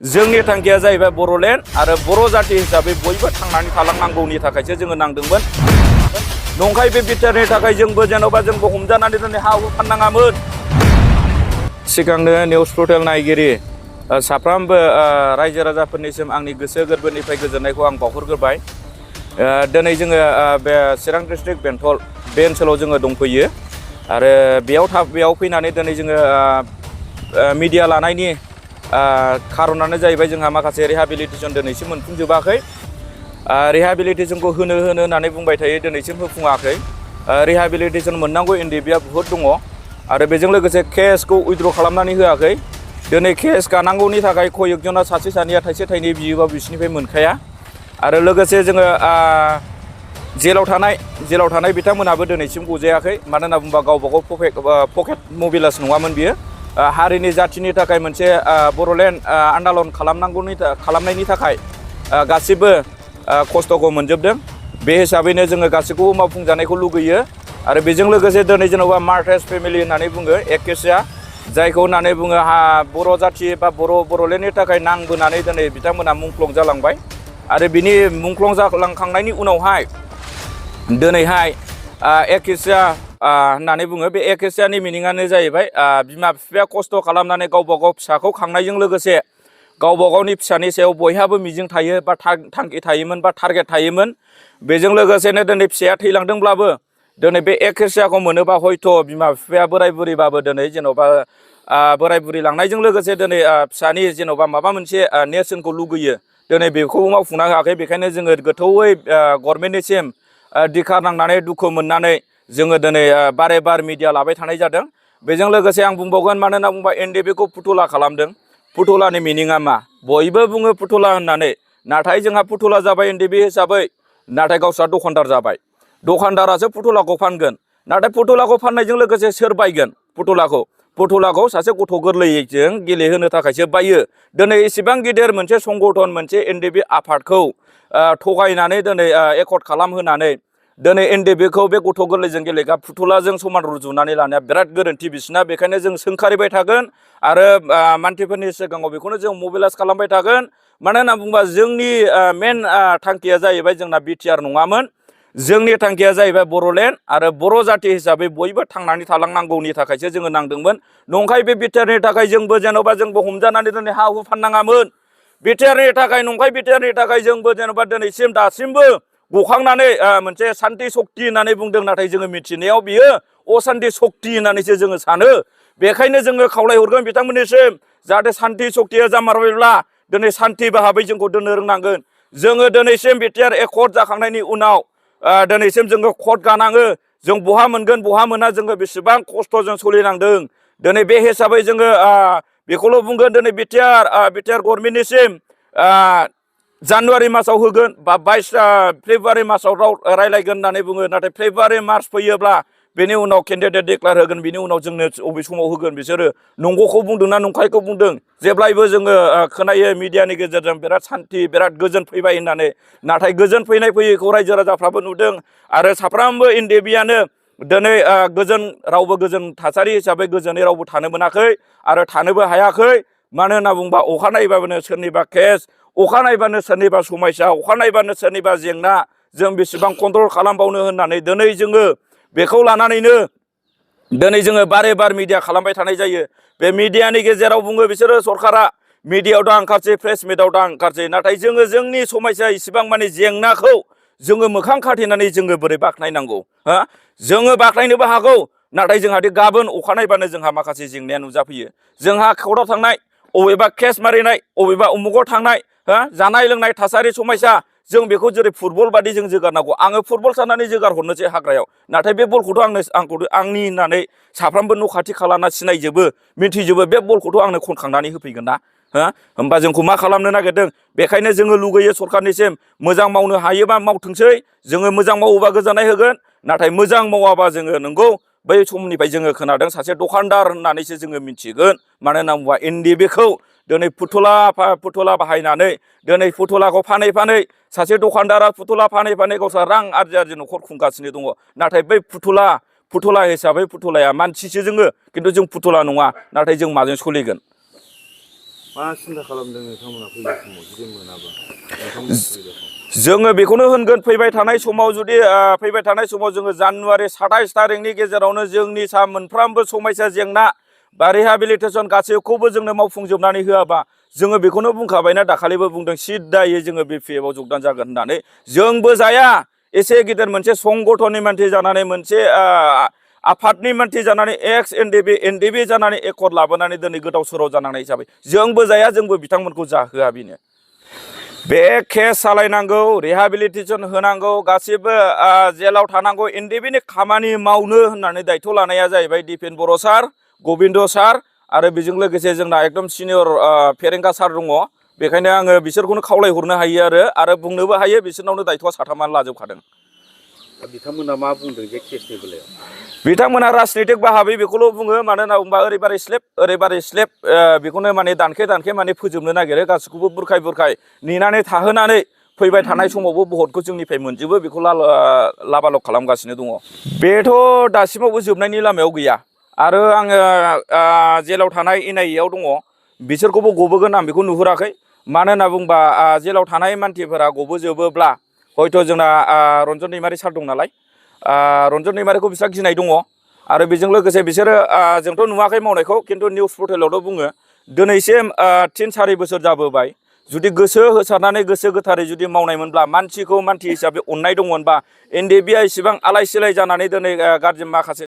जोंनि थांखिया जाहैबाय बर'लेण्ड आरो बर' जाति हिसाबै बयबो थांनानै थालांनांगौनि थाखायसो जोङो नांदोंमोन। नंखाय बे बिटिआरनि थाखाय जोंबो जेन'बा जोंबो हमजानानै दिनै हा हु फाननाङामोन। सिगांनो निउस पर्टेल नायगिरि साफ्रोमबो रायजो राजाफोरनिसिम आंनि गोसो गोरबोनिफ्राय गोजोननायखौ आं बावहरग्रोबाय। दिनै जोङो बे चिरां डिस्ट्रिक्ट बेंटल बे ओनसोलाव जोङो दंफैयो आरो बेयाव फैनानै दिनै जोङो मिडिया लानायनि खारनानो जाहैबाय जोंहा माखासे रिहाबिलिटेसन दिनैसिम मोनफुंजोबाखै। रिहाबिलिटेसनखौ होनो होननानै बुंबाय थायो, दिनैसिम होफुङाखै। रिहाबिलिटेसन मोननांगौ एनडिबिआ बुहुद दङ आरो बेजों लोगोसे केसखौ उइथड्र खालामनानै होआखै। दिनै केस गानांगौनि थाखाय कयेकजना सासे सानैया थाइसे थाइनै बियोबा बिसोरनिफ्राय मोनखाया आरो लोगोसे जोङो जेलाव थानाय बिथांमोनहाबो दिनैसिम गजायाखै। मानो होनना बुङोबा गावबा गाव पकेट मबिलास नङामोन बियो। हारिनि जाथिनि थाखाय मोनसे बर'लेण्ड आन्दालन खालामनायनि थाखाय गासिबो खस्थ'खौ मोनजोबदों। बे हिसाबैनो जोङो गासैखौबो मावफुंजानायखौ लुगैयो आरो बेजों लोगोसे दिनै जेन'बा मार्टार्स फेमिलि होननानै बुङो एकेसिया, जायखौ होननानै बुङो बर' जाथि बा बर'लेण्डनि थाखाय नांबोनानै दिनै बिथांमोना मुंख्लं जालांबाय आरो बिनि मुंख्लं जालांखांनायनि उनावहाय दिनैहाय एकेसिया होननानै बुङो। बे एकेसियानि मिनिङानो जाहैबाय बिमा बिफाया खस्थ' खालामनानै गावबा गाव फिसाखौ खांनायजों लोगोसे गावबा गावनि फिसानि सायाव बयहाबो मिजिं थायो बा थांखि थायोमोन बा टारगेट थायोमोन। बेजों लोगोसेनो दिनै फिसाया थैलांदोंब्लाबो दिनै बे एकेसियाखौ मोनोबा हयथ' बिमा बिफाया बोराय बुरिबाबो दिनै जेन'बा बोराय बुरि लांनायजों लोगोसे दिनै फिसानि जेन'बा माबा मोनसे नेरसोनखौ लुगैयो, दिनै बेखौबो मावफुंनो हायाखै। बेखायनो जोङो गोथौयै गभर्नमेन्टनिसिम दिखार नांनानै दुखु मोननानै जोङो दिनै बारे बार मिडिया लाबाय थानाय जादों। बेजों लोगोसे आं बुंबावगोन, मानो होनना बुंबा एनडिबिखौ फुथुला खालामदों। फुथुलानि मिनिङा मा? बयबो बुङो फुथुला होननानै, नाथाय जोंहा फुथुला जाबाय एनडिबि हिसाबै, नाथाय गावस्रा दखानदार जाबाय। दखानदारासो फुथुलाखौ फानगोन, नाथाय फुथुलाखौ फाननायजों लोगोसे सोर बायगोन फुथुलाखौ सासे गथ' गोरलैजों गेलेहोनो थाखायसो बायो। दिनै एसेबां गिदिर मोनसे संगठन, मोनसे एनडिबि आफादखौ थगायनानै दिनै एकर्ड खालामहोनानै दिनै एनडिबिखौ बे गथ' गोरलैजों गेलेग्रा फुथुलाजों समान रुजुनानै लानाया बिराद गोरोन्थि बिसिना। बेखायनो जों सोंखारिबाय थागोन आरो मानसिफोरनि सिगाङाव बेखौनो जों मबिलाइज खालामबाय थागोन। मानो होनना बुङोबा जोंनि मेन थांखिया जाहैबाय जोंना बिटिआर नङामोन। जोंनि थांखिया जाहैबाय बर'लेण्ड आरो बर' जाति हिसाबै बयबो थांनानै थालांनांगौनि थाखायसो जोङो नांदोंमोन। नंखाय बे बिटिआरनि थाखाय जोंबो हमजानानै दिनै हा हु फाननाङामोन। बिटिआरनि थाखाय, नंखाय बिटिआरनि थाखाय जोंबो जेन'बा दिनैसिम दासिमबो गखांनानै मोनसे सान्ति सक्ति होननानै बुंदों, नाथाय जोङो मिथिनायाव बियो असान्ति सक्ति होननानैसो जोङो सानो। बेखायनो जोङो खावलायहरगोन बिथांमोननिसिम, जाहाथे सान्ति सक्तिया जामारबायब्ला दिनै सान्ति भाबै जोंखौ दोननो रोंनांगोन। जोङो दिनैसिम बिटिआर एकर्ड जाखांनायनि उनाव दिनैसिम जोङो कर्ट गानाङो। जों बहा मोनगोन बहा मोना, जोङो बेसेबां खस्थ'जों सोलिनांदों। दिनै बे हिसाबै जोङो बेखौल' बुंगोन, दिनै बिटिआर गभर्नमेन्टनिसिम जानुवारि मासाव होगोन बा 22 फेब्रुवारि मासाव रायलायगोन होननानै बुङो। नाथाय फेब्रुवारि मार्च फैयोब्ला बेनि उनाव केन्डिडेट डिक्लेयार होगोन, बिनि उनाव जोंनो बबे समाव होगोन बिसोरो नंगौखौ बुंदों ना नंखायखौ बुंदों। जेब्लायबो जोङो खोनायो मिडियानि गेजेरजों बिराद सान्ति बिराद गोजोन फैबाय होननानै, नाथाय गोजोन फैयैखौ रायजो राजाफ्राबो नुदों आरो साफ्रोमबो एनडिबिआनो दिनै रावबो गोजोन थासारि हिसाबै गोजोनै रावबो थानो मोनाखै आरो थानोबो हायाखै। मानो होनना बुङोबा अखा नायबानो सोरनिबा केस, अखा नायबानो सोरनिबा समस्या, अखा नायबानो सोरनिबा जेंना, जों बेसेबां कन्ट्रल खालामबावनो होननानै दिनै जोङो बेखौ लानानैनो दिनै जोङो बारे बार मिडिया खालामबाय थानाय जायो। बे मिडियानि गेजेराव बुङो बिसोरो सरकारा मिडियायाव दा ओंखारसै, प्रेस मिटआव दा ओंखारसै, नाथाय जोङो जोंनि समस्या इसिबां माने जेंनाखौ जोङो मोखां खाथेनानै जोङो बोरै बाख्नायनांगौ? जोङो बाख्नायनोबो हागौ, नाथाय जोंहादि गाबोन अखा नायबानो जोंहा माखासे जेंनाया नुजाफैयो। जोंहा कर्टआव थांनाय, अबेबा केस मारिनाय, अबेबा उमुगाव थांनाय, जानाय लोंनाय थासारि समस्या, जों बेखौ जेरै फुटबल बादि जों जोगारनांगौ। आङो फुटबल साननानै जोगार हरनोसै हाग्रायाव, नाथाय बे बलखौथ' आंनि होननानै साफ्रोमबो न' खाथि खालाना सिनायजोबो, मिथिजोबो, बे बलखौथ' आंनो खनखांनानै होफैगोन ना। होमबा जोंखौ मा खालामनो नागिरदों? बेखायनो जोङो लुगैयो सरकारनिसिम, मोजां मावनो हायोबा मावथोंसै, जोङो मोजां मावोबा गोजोननाय होगोन। नाथाय मोजां मावाबा जोङो नंगौ बै समनिफ्राय जोङो खोनादों सासे दखानदार होननानैसो जोङो मिथिगोन। मानो होनना बुङोबा एनडिबिखौ दिनै फुथुला बाहायनानै दिनै फुथुलाखौ फानै सासे दखानदारा फुथुला फानै गावस्रा रां आरजि न'खर खुंगासिनो दङ। नाथाय बै फुथुला हिसाबै फुथुलाया मानसिसो जोङो, खिन्थु जों फुथुला नङा। नाथाय जों माजों सोलिगोन? मा सिन्था खालामदों नोंथांमोना फैनाय समाव जुदि मोनाबा नोंथांमोननि सुबिदाखौ? जोङो बेखौनो होनगोन फैबाय थानाय समाव जुदि फैबाय थानाय समाव जोङो जानुवारि 27 थारिखनि गेजेरावनो जोंनि मोनफ्रोमबो समस्या जेंना बा रिहाबिलिटेसन गासैखौबो जोंनो मावफुंजोबनानै होआबा जोङो बेखौनो बुंखाबायना दाखालिबो बुंदों सिद्दायै जोङो BPF आव जगदान जागोन होननानै जोंबो जाया एसे गिदिर मोनसे संगठननि मानसि जानानै मोनसे आफादनि मानसि जानानै एक्स एनडिबि जानानै एकर्ड लाबोनानै दिनै गोदाव सोराव जानांनाय हिसाबै जोंबो जाया जोंबो बिथांमोनखौ जाहोआ बेनो बे केस सालायनांगौ रिहाबिलिटेसन होनांगौ गासिबो जेलाव थानांगौ एनडिबिनि खामानि मावनो होननानै दायथ' लानाया जाहैबाय दिपेन बर' सार गबिन्द सार आरो बेजों लोगोसे जोंना एकदम सिनियर फेरेंगा सार दङ बेखायनो आङो बिसोरखौनो खावलायहरनो हायो आरो बुंनोबो हायो बिसोरनावनो दायथ'आ साथामानो लाजोबखादों। बिथांमोना मा बुंदों जे केसनि बेलायाव? बिथांमोना राजनितिक बाहाबै बेखौल' बुङो मानो होनना बुंबा ओरैबारै स्लेब बेखौनो माने दानखे माने फोजोबनो नागिरो गासिखौबो बुरखाय नेनानै थाहोनानै फैबाय थानाय समावबो भटखौ जोंनिफ्राय मोनजोबो बेखौ लाबालब खालामगासिनो दङ। बेथ' दासिमावबो जोबनायनि लामायाव गैया आरो आङो जेलाव थानाय NIA आव दङ बिसोरखौबो गबोगोन आं बेखौ नुहुराखै मानो होनना बुंबा जेलाव थानाय मानसिफोरा गबोजोबोब्ला हयथ' जोंना रन्जन दैमारि सार दं नालाय रन्जन दैमारिखौ बिस्रा गिनाय दङ आरो बेजों लोगोसे बिसोरो जोंथ' नुवाखै मावनायखौ खिन्थु निउस पर्टेलावथ' बुङो दिनैसिम 3-4 बोसोर जाबोबाय जुदि गोसो होसारनानै गोसो गोथारै जुदि मावनायमोनब्ला मानसिखौ मानसि हिसाबै अननाय दंमोनबा NDBआ इसेबां आलाय सिलाय जानानै दिनै गाज्रि माखासे